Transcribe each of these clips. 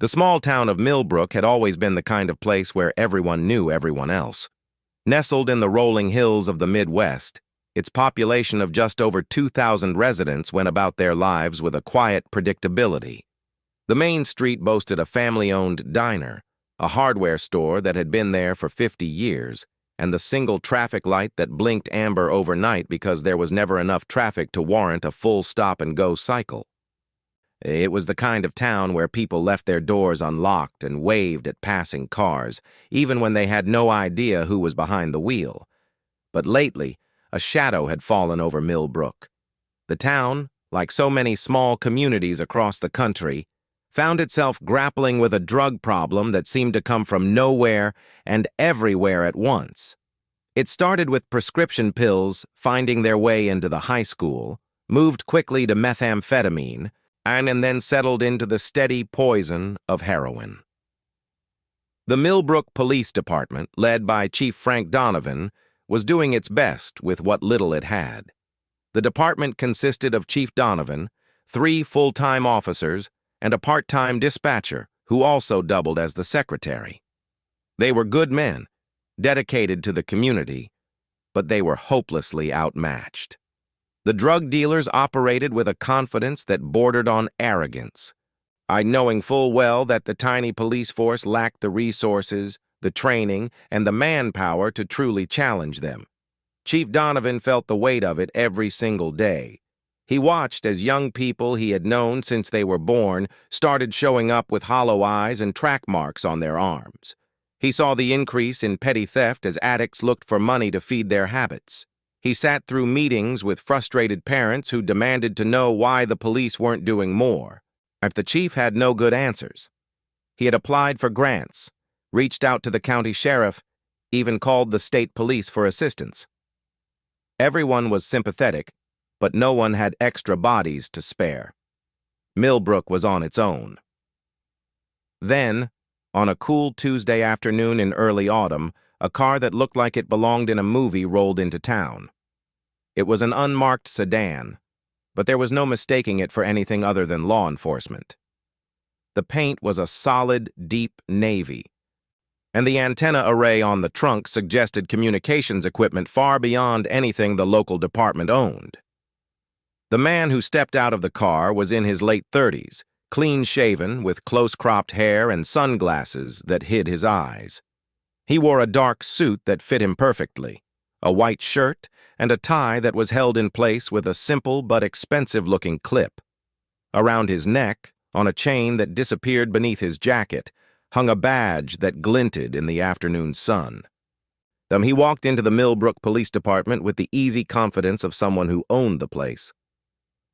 The small town of Millbrook had always been the kind of place where everyone knew everyone else. Nestled in the rolling hills of the Midwest, its population of just over 2,000 residents went about their lives with a quiet predictability. The main street boasted a family-owned diner, a hardware store that had been there for 50 years, and the single traffic light that blinked amber overnight because there was never enough traffic to warrant a full stop-and-go cycle. It was the kind of town where people left their doors unlocked and waved at passing cars, even when they had no idea who was behind the wheel. But lately, a shadow had fallen over Millbrook. The town, like so many small communities across the country, found itself grappling with a drug problem that seemed to come from nowhere and everywhere at once. It started with prescription pills finding their way into the high school, moved quickly to methamphetamine, and then settled into the steady poison of heroin. The Millbrook Police Department, led by Chief Frank Donovan, was doing its best with what little it had. The department consisted of Chief Donovan, 3 full-time officers, and a part-time dispatcher who also doubled as the secretary. They were good men, dedicated to the community, but they were hopelessly outmatched. The drug dealers operated with a confidence that bordered on arrogance, knowing full well that the tiny police force lacked the resources, the training, and the manpower to truly challenge them. Chief Donovan felt the weight of it every single day. He watched as young people he had known since they were born started showing up with hollow eyes and track marks on their arms. He saw the increase in petty theft as addicts looked for money to feed their habits. He sat through meetings with frustrated parents who demanded to know why the police weren't doing more. If the chief had no good answers. He had applied for grants, reached out to the county sheriff, even called the state police for assistance. Everyone was sympathetic, but no one had extra bodies to spare. Millbrook was on its own. Then, on a cool Tuesday afternoon in early autumn, a car that looked like it belonged in a movie rolled into town. It was an unmarked sedan, but there was no mistaking it for anything other than law enforcement. The paint was a solid, deep navy, and the antenna array on the trunk suggested communications equipment far beyond anything the local department owned. The man who stepped out of the car was in his late 30s, clean-shaven, with close-cropped hair and sunglasses that hid his eyes. He wore a dark suit that fit him perfectly, a white shirt, and a tie that was held in place with a simple but expensive-looking clip. Around his neck, on a chain that disappeared beneath his jacket, hung a badge that glinted in the afternoon sun. He walked into the Millbrook Police Department with the easy confidence of someone who owned the place.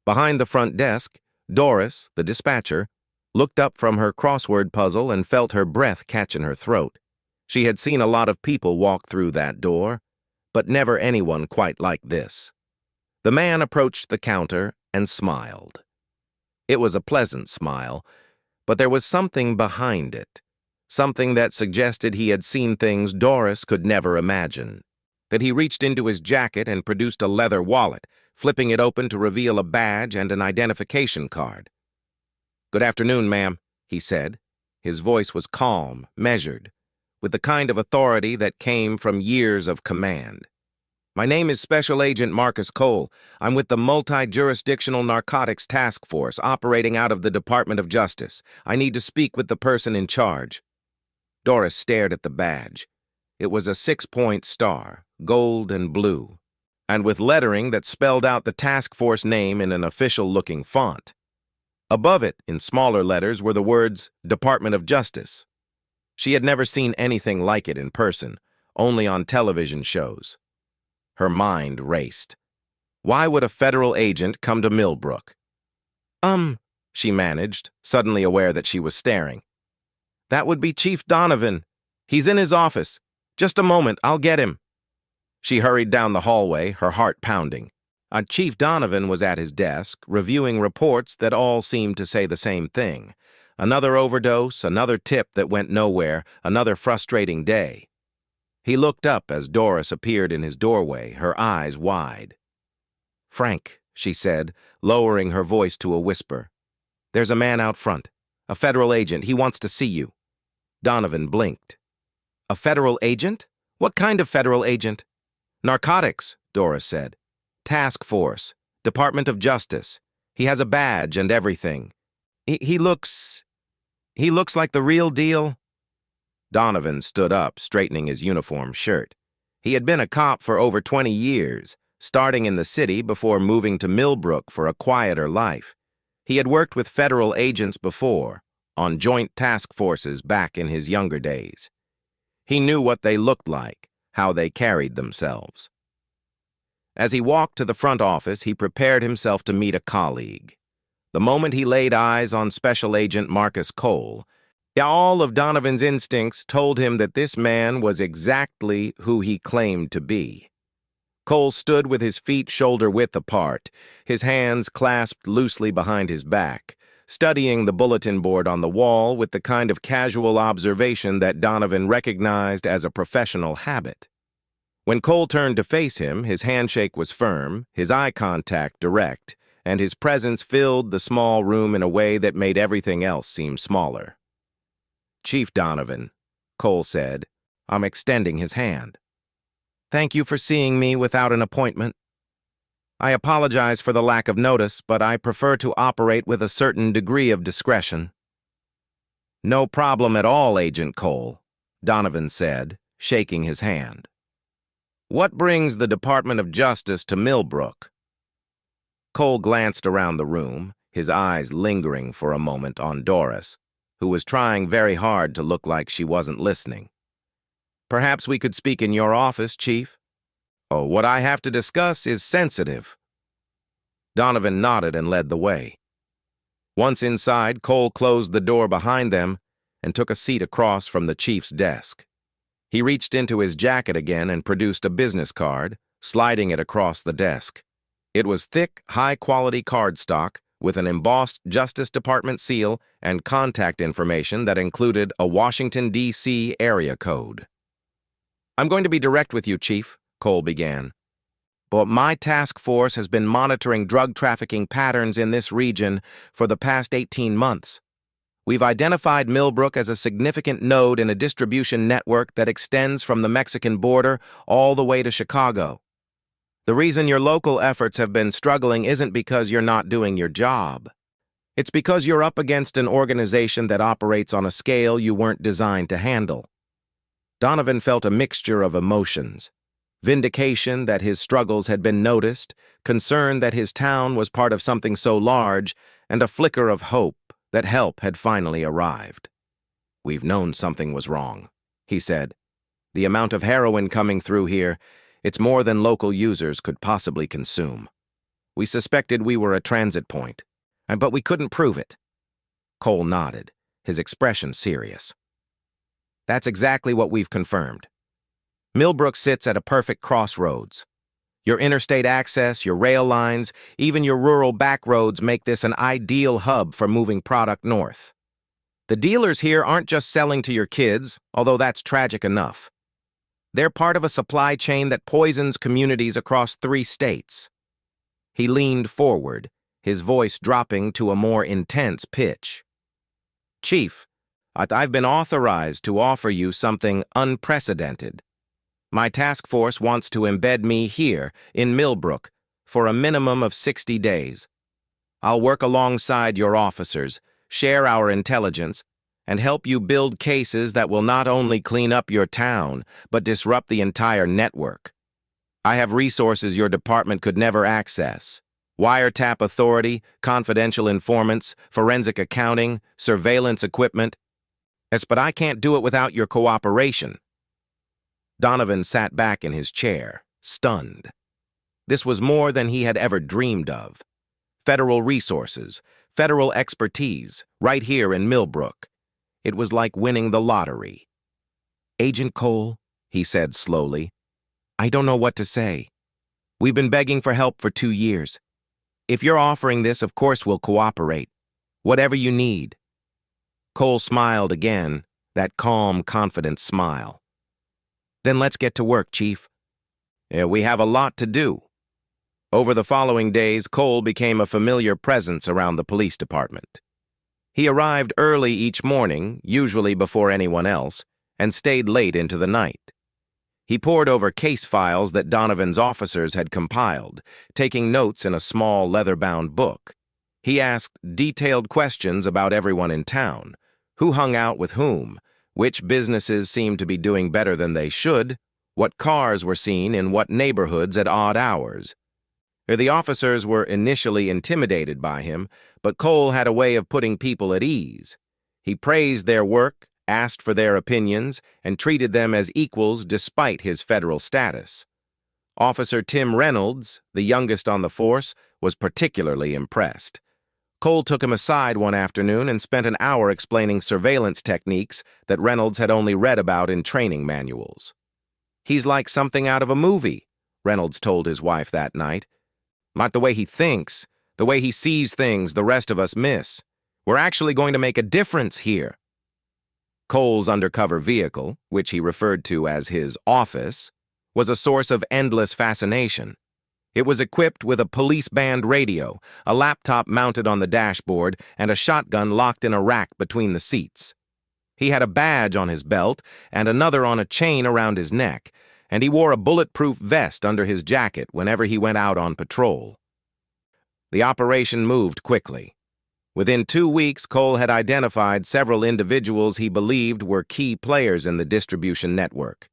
Behind the front desk, Doris, the dispatcher, looked up from her crossword puzzle and felt her breath catch in her throat. She had seen a lot of people walk through that door, but never anyone quite like this. The man approached the counter and smiled. It was a pleasant smile, but there was something behind it, something that suggested he had seen things Doris could never imagine. That he reached into his jacket and produced a leather wallet, flipping it open to reveal a badge and an identification card. "Good afternoon, ma'am," he said. His voice was calm, measured, with the kind of authority that came from years of command. "My name is Special Agent Marcus Cole. I'm with the Multi-Jurisdictional Narcotics Task Force operating out of the Department of Justice. I need to speak with the person in charge." Doris stared at the badge. It was a 6-point star, gold and blue, and with lettering that spelled out the task force name in an official-looking font. Above it, in smaller letters, were the words, Department of Justice. She had never seen anything like it in person, only on television shows. Her mind raced. Why would a federal agent come to Millbrook? She managed, suddenly aware that she was staring. "That would be Chief Donovan. He's in his office. Just a moment, I'll get him." She hurried down the hallway, her heart pounding. Chief Donovan was at his desk, reviewing reports that all seemed to say the same thing. Another overdose, another tip that went nowhere, another frustrating day. He looked up as Doris appeared in his doorway, her eyes wide. "Frank," she said, lowering her voice to a whisper, "there's a man out front, A federal agent. He wants to see you." Donovan blinked. "A federal agent? What kind of federal agent?" "Narcotics," Doris said. "Task Force. Department of Justice. He has a badge and everything. He looks like the real deal." Donovan stood up, straightening his uniform shirt. He had been a cop for over 20 years, starting in the city before moving to Millbrook for a quieter life. He had worked with federal agents before, on joint task forces back in his younger days. He knew what they looked like, how they carried themselves. As he walked to the front office, he prepared himself to meet a colleague. The moment he laid eyes on Special Agent Marcus Cole, all of Donovan's instincts told him that this man was exactly who he claimed to be. Cole stood with his feet shoulder-width apart, his hands clasped loosely behind his back, studying the bulletin board on the wall with the kind of casual observation that Donovan recognized as a professional habit. When Cole turned to face him, his handshake was firm, his eye contact direct, and his presence filled the small room in a way that made everything else seem smaller. "Chief Donovan," Cole said, extending his hand. "Thank you for seeing me without an appointment. I apologize for the lack of notice, but I prefer to operate with a certain degree of discretion." "No problem at all, Agent Cole," Donovan said, shaking his hand. "What brings the Department of Justice to Millbrook?" Cole glanced around the room, his eyes lingering for a moment on Doris, who was trying very hard to look like she wasn't listening. "Perhaps we could speak in your office, Chief." "Oh, what I have to discuss is sensitive." Donovan nodded and led the way. Once inside, Cole closed the door behind them and took a seat across from the chief's desk. He reached into his jacket again and produced a business card, sliding it across the desk. It was thick, high-quality cardstock with an embossed Justice Department seal and contact information that included a Washington, D.C. area code. "I'm going to be direct with you, Chief," Cole began. "But my task force has been monitoring drug trafficking patterns in this region for the past 18 months. We've identified Millbrook as a significant node in a distribution network that extends from the Mexican border all the way to Chicago. The reason your local efforts have been struggling isn't because you're not doing your job. It's because you're up against an organization that operates on a scale you weren't designed to handle." Donovan felt a mixture of emotions: vindication that his struggles had been noticed, concern that his town was part of something so large, and a flicker of hope that help had finally arrived. "We've known something was wrong," he said. "The amount of heroin coming through here, it's more than local users could possibly consume. We suspected we were a transit point, but we couldn't prove it." Cole nodded, his expression serious. "That's exactly what we've confirmed. Millbrook sits at a perfect crossroads. Your interstate access, your rail lines, even your rural back roads make this an ideal hub for moving product north. The dealers here aren't just selling to your kids, although that's tragic enough. They're part of a supply chain that poisons communities across 3 states. He leaned forward, his voice dropping to a more intense pitch. "Chief, I've been authorized to offer you something unprecedented. My task force wants to embed me here in Millbrook for a minimum of 60 days. I'll work alongside your officers, share our intelligence, and help you build cases that will not only clean up your town, but disrupt the entire network. I have resources your department could never access: wiretap authority, confidential informants, forensic accounting, surveillance equipment. But I can't do it without your cooperation." Donovan sat back in his chair, stunned. This was more than he had ever dreamed of. Federal resources, federal expertise, right here in Millbrook. It was like winning the lottery. "Agent Cole," he said slowly, "I don't know what to say. We've been begging for help for 2 years. If you're offering this, of course we'll cooperate. Whatever you need." Cole smiled again, that calm, confident smile. "Then let's get to work, Chief." We have a lot to do." Over the following days, Cole became a familiar presence around the police department. He arrived early each morning, usually before anyone else, and stayed late into the night. He pored over case files that Donovan's officers had compiled, taking notes in a small leather-bound book. He asked detailed questions about everyone in town, who hung out with whom, which businesses seemed to be doing better than they should, what cars were seen in what neighborhoods at odd hours. The officers were initially intimidated by him, but Cole had a way of putting people at ease. He praised their work, asked for their opinions, and treated them as equals despite his federal status. Officer Tim Reynolds, the youngest on the force, was particularly impressed. Cole took him aside one afternoon and spent an hour explaining surveillance techniques that Reynolds had only read about in training manuals. "He's like something out of a movie," Reynolds told his wife that night. "Not the way he thinks, the way he sees things the rest of us miss. We're actually going to make a difference here." Cole's undercover vehicle, which he referred to as his office, was a source of endless fascination. It was equipped with a police-band radio, a laptop mounted on the dashboard, and a shotgun locked in a rack between the seats. He had a badge on his belt and another on a chain around his neck, and he wore a bulletproof vest under his jacket whenever he went out on patrol. The operation moved quickly. Within 2 weeks, Cole had identified several individuals he believed were key players in the distribution network.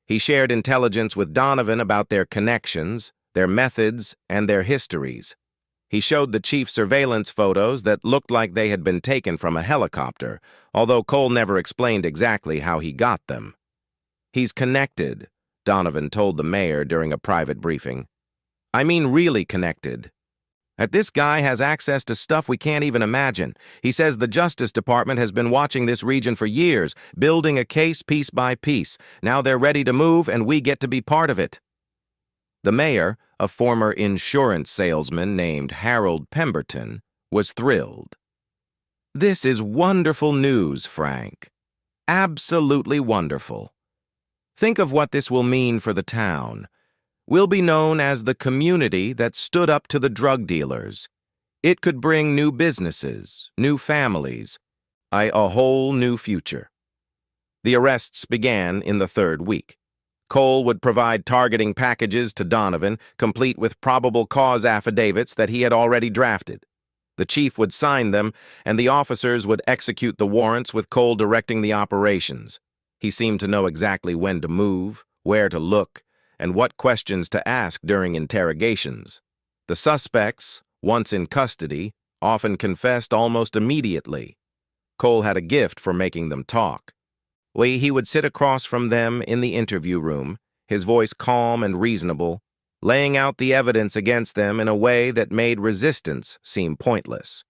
He shared intelligence with Donovan about their connections, their methods, and their histories. He showed the chief surveillance photos that looked like they had been taken from a helicopter, although Cole never explained exactly how he got them. "He's connected," Donovan told the mayor during a private briefing. "I mean really connected. This guy has access to stuff we can't even imagine. He says the Justice Department has been watching this region for years, building a case piece by piece. Now they're ready to move, and we get to be part of it." The mayor, a former insurance salesman named Harold Pemberton, was thrilled. "This is wonderful news, Frank. Absolutely wonderful. Think of what this will mean for the town. We'll be known as the community that stood up to the drug dealers. It could bring new businesses, new families, a whole new future." The arrests began in the 3rd week. Cole would provide targeting packages to Donovan, complete with probable cause affidavits that he had already drafted. The chief would sign them, and the officers would execute the warrants with Cole directing the operations. He seemed to know exactly when to move, where to look, and what questions to ask during interrogations. The suspects, once in custody, often confessed almost immediately. Cole had a gift for making them talk. He would sit across from them in the interview room, his voice calm and reasonable, laying out the evidence against them in a way that made resistance seem pointless.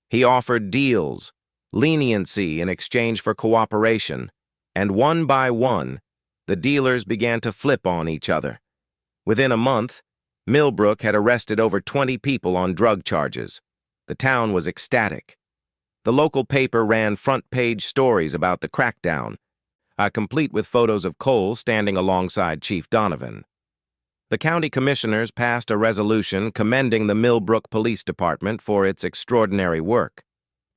He offered deals, leniency in exchange for cooperation, and one by one, the dealers began to flip on each other. Within a month, Millbrook had arrested over 20 people on drug charges. The town was ecstatic. The local paper ran front-page stories about the crackdown, complete with photos of Cole standing alongside Chief Donovan. The county commissioners passed a resolution commending the Millbrook Police Department for its extraordinary work.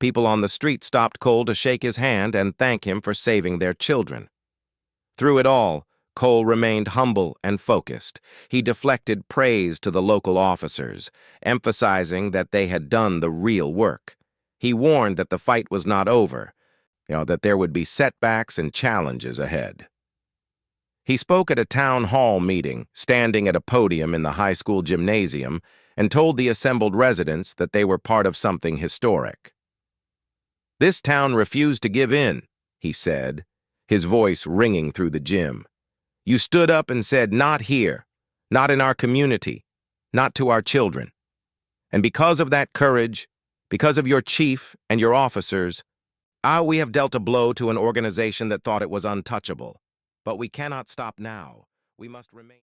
People on the street stopped Cole to shake his hand and thank him for saving their children. Through it all, Cole remained humble and focused. He deflected praise to the local officers, emphasizing that they had done the real work. He warned that the fight was not over, that there would be setbacks and challenges ahead. He spoke at a town hall meeting, standing at a podium in the high school gymnasium, and told the assembled residents that they were part of something historic. "This town refused to give in," he said, his voice ringing through the gym. "You stood up and said, 'Not here, not in our community, not to our children.' And because of that courage, because of your chief and your officers, we have dealt a blow to an organization that thought it was untouchable. But we cannot stop now. We must remain..."